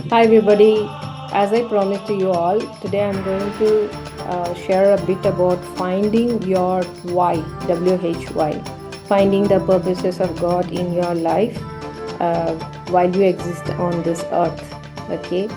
Hi, everybody. As I promised to you all, today I'm going to share a bit about finding your why, WHY, finding the purposes of God in your life uh, while you exist on this earth. Okay.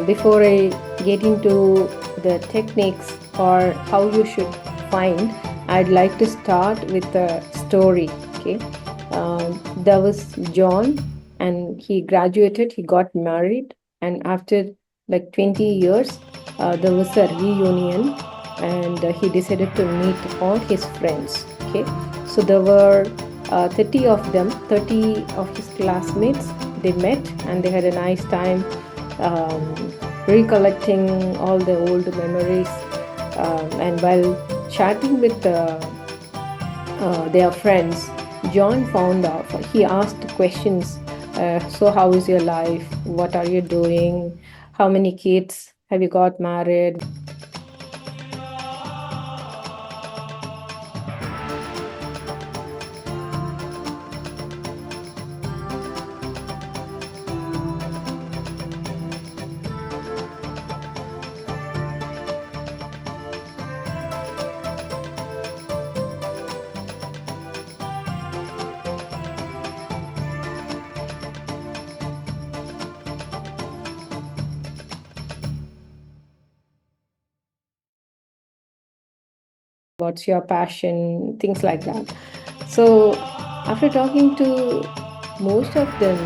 Before I get into the techniques or how you should find, I'd like to start with a story. Okay. There was John, and he graduated, he got married, and after like 20 years, there was a reunion, and he decided to meet all his friends. Okay. So there were 30 of them, 30 of his classmates. They met and they had a nice time, recollecting all the old memories. And while chatting with their friends, John found out, he asked questions. So, how is your life? What are you doing? How many kids? Have you got married? What's your passion? Things like that. So, after talking to most of them,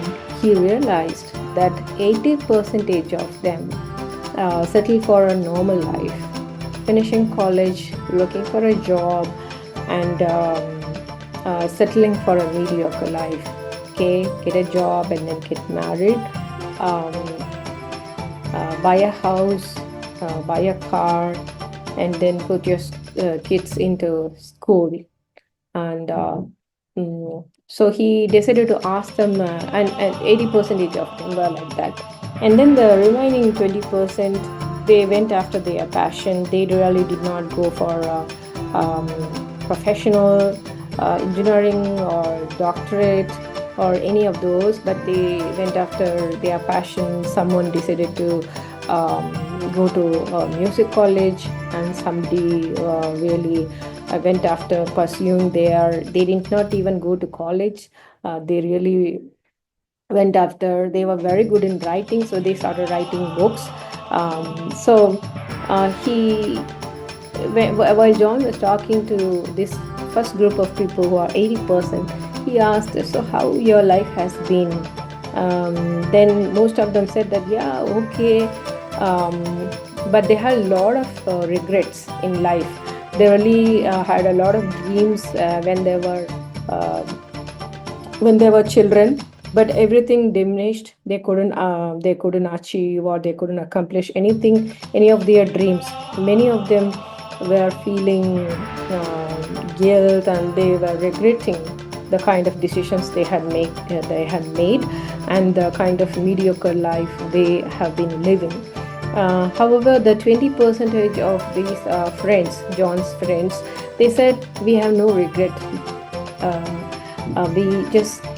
he realized that 80% of them settle for a normal life, finishing college, looking for a job, and settling for a mediocre life. Okay, get a job and then get married, um, buy a house, buy a car, and then put your kids into school. And so he decided to ask them, and 80% of them were like that. And then the remaining 20%, they went after their passion. They really did not go for professional engineering or doctorate or any of those, but they went after their passion. Someone decided to go to music college, and somebody really went after pursuing they did not even go to college. They really went after, they were very good in writing, so they started writing books. So he while John was talking to this first group of people who are 80%, he asked, so how your life has been? Then most of them said that, yeah, okay. But they had a lot of regrets in life. They really had a lot of dreams uh, when they were children, but everything diminished. They couldn't achieve, or they couldn't accomplish anything, any of their dreams. Many of them were feeling guilt, and they were regretting the kind of decisions they had made, and the kind of mediocre life they have been living. However, the 20% of these friends, John's friends, they said, we have no regret.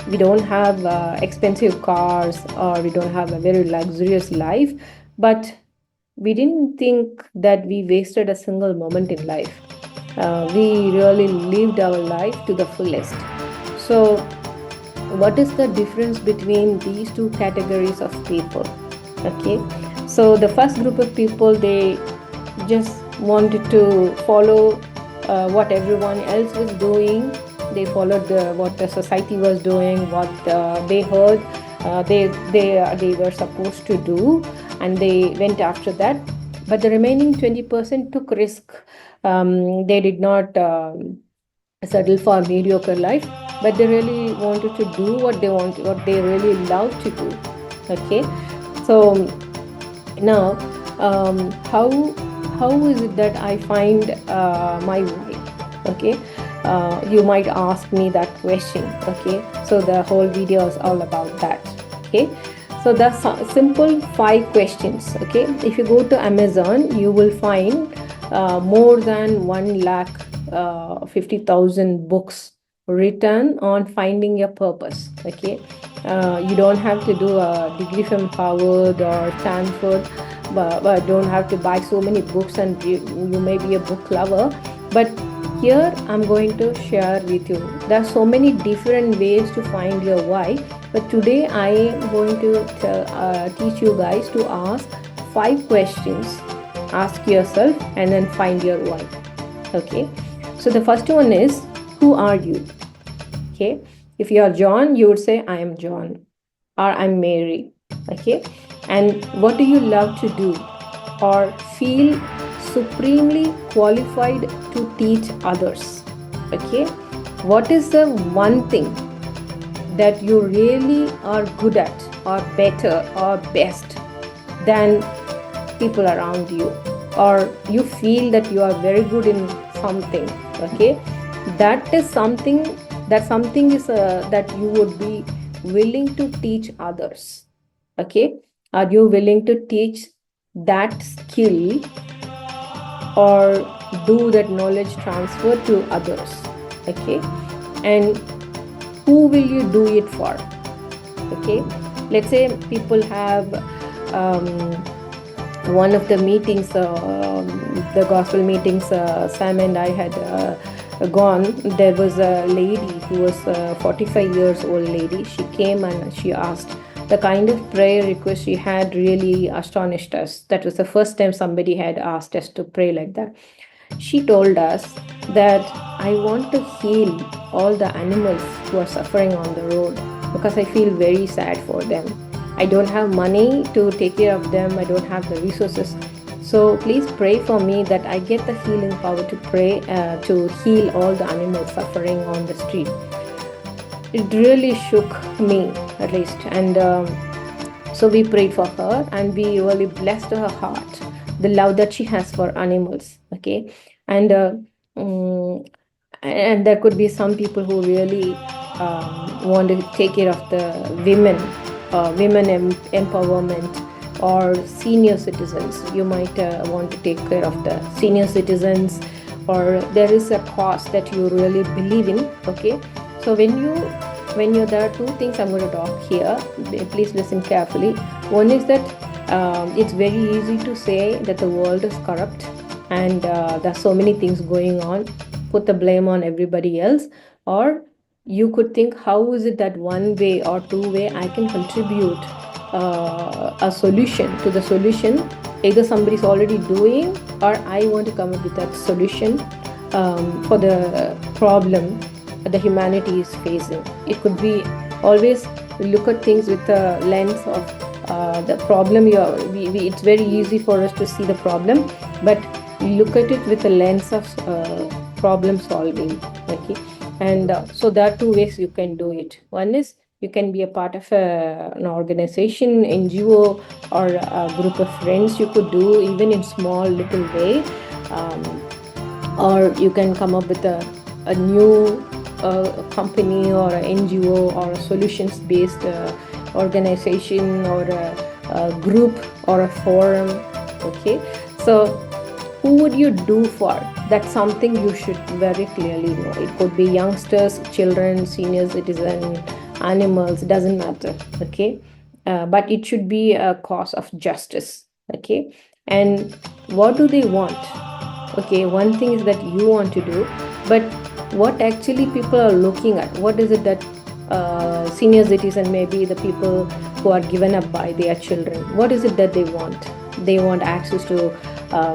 We don't have expensive cars, or we don't have a very luxurious life, but we didn't think that we wasted a single moment in life. We really lived our life to the fullest. So, what is the difference between these two categories of people? Okay, so the first group of people, they just wanted to follow what everyone else was doing. They followed what the society was doing, what they heard they were supposed to do, and they went after that. But the remaining 20% took risk. They did not settle for mediocre life, but they really wanted to do what they really love to do. Okay, so now, how is it that I find my way? Okay, you might ask me that question. Okay, so the whole video is all about that. Okay, so the simple 5 questions. Okay, if you go to Amazon, you will find more than 1,50,000 books written on finding your purpose. Okay, You don't have to do a degree from Harvard or Stanford, but don't have to buy so many books, and you may be a book lover. But here I'm going to share with you. There are so many different ways to find your why. But today I am going to teach you guys to ask 5 questions. Ask yourself and then find your why. Okay. So the first one is, who are you? Okay. If you are John, you would say, I am John, or I'm Mary. Okay. And what do you love to do or feel supremely qualified to teach others? Okay. What is the one thing that you really are good at, or better, or best than people around you, or you feel that you are very good in something? Okay. That is something, that you would be willing to teach others. Okay. Are you willing to teach that skill or do that knowledge transfer to others? Okay. And who will you do it for? Okay. Let's say people have one of the meetings, the gospel meetings Sam and I had gone. There was a lady who was 45 years old lady. She came and she asked. The kind of prayer request she had really astonished us. That was the first time somebody had asked us to pray like that. She told us that I want to heal all the animals who are suffering on the road because I feel very sad for them. I don't have money to take care of them. I don't have the resources. So please pray for me that I get the healing power to pray to heal all the animals suffering on the street. It really shook me, at least. And so we prayed for her, and we really blessed her heart, the love that she has for animals. Okay. And and there could be some people who really want to take care of the women, empowerment, or senior citizens. You might want to take care of the senior citizens, or there is a cause that you really believe in. Okay. So when you there are two things I'm going to talk here. Please listen carefully. One is that it's very easy to say that the world is corrupt and there's so many things going on. Put the blame on everybody else. Or you could think, how is it that one way or two way I can contribute a solution to the solution? Either somebody's already doing, or I want to come up with that solution for the problem the humanity is facing. It could be always look at things with the lens of the problem. It's very easy for us to see the problem, but look at it with the lens of problem solving. Okay. And so there are two ways you can do it. One is you can be a part of an organization, NGO, or a group of friends. You could do even in small little way, or you can come up with a new company or an NGO or a solutions based organization or a group or a forum. Okay. So who would you do for? That's something you should very clearly know. It could be youngsters, children, senior citizens, animals, doesn't matter. Okay. But it should be a cause of justice. Okay. And what do they want? Okay. One thing is that you want to do, but what actually people are looking at? What is it that senior citizens, maybe the people who are given up by their children, what is it that they want? They want access to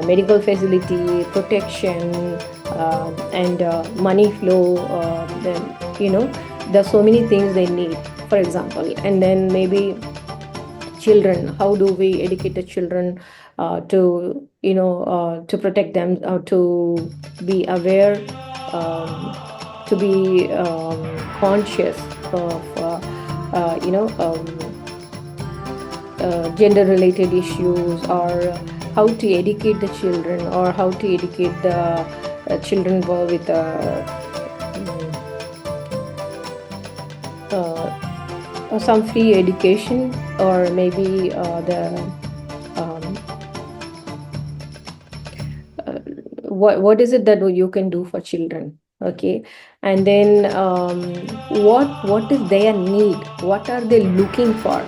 medical facility, protection, and money flow. Then there's so many things they need, for example. And then maybe children. How do we educate the children to protect them, to be aware, to be conscious of gender related issues, or how to educate the children, or how to educate the children with some free education, or maybe what is it that you can do for children? Okay, and then what is their need, what are they looking for?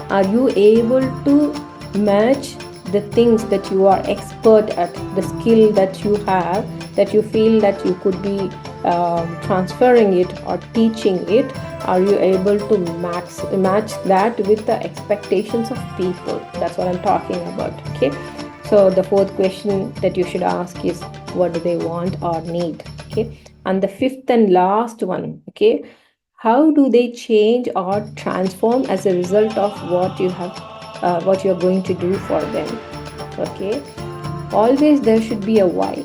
Are you able to match the things that you are expert at, the skill that you have, that you feel that you could be transferring it or teaching it? Are you able to match that with the expectations of people? That's what I'm talking about. Okay, so the fourth question that you should ask is, what do they want or need? Okay, and the fifth and last one, okay, how do they change or transform as a result of what you have, what you're going to do for them? Okay, always there should be a why.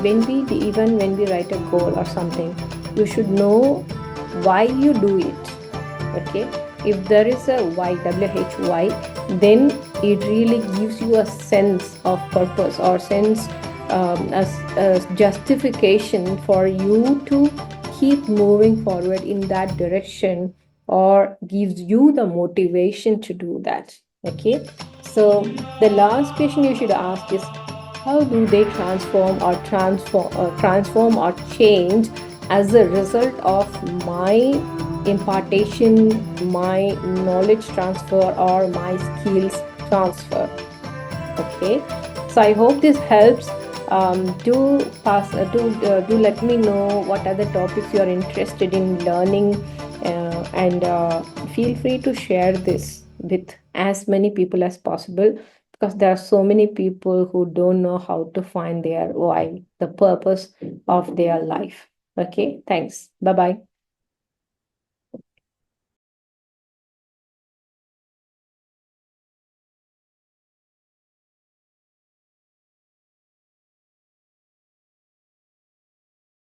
Even when we write a goal or something, you should know why you do it. Okay, if there is a why, why, then it really gives you a sense of purpose or sense, as justification for you to keep moving forward in that direction, or gives you the motivation to do that. Okay, so the last question you should ask is, how do they transform or change as a result of my impartation, my knowledge transfer, or my skills transfer? Okay, so I hope this helps. Do let me know what other topics you are interested in learning, and feel free to share this with as many people as possible, because there are so many people who don't know how to find their why, the purpose of their life. Okay, thanks. Bye bye.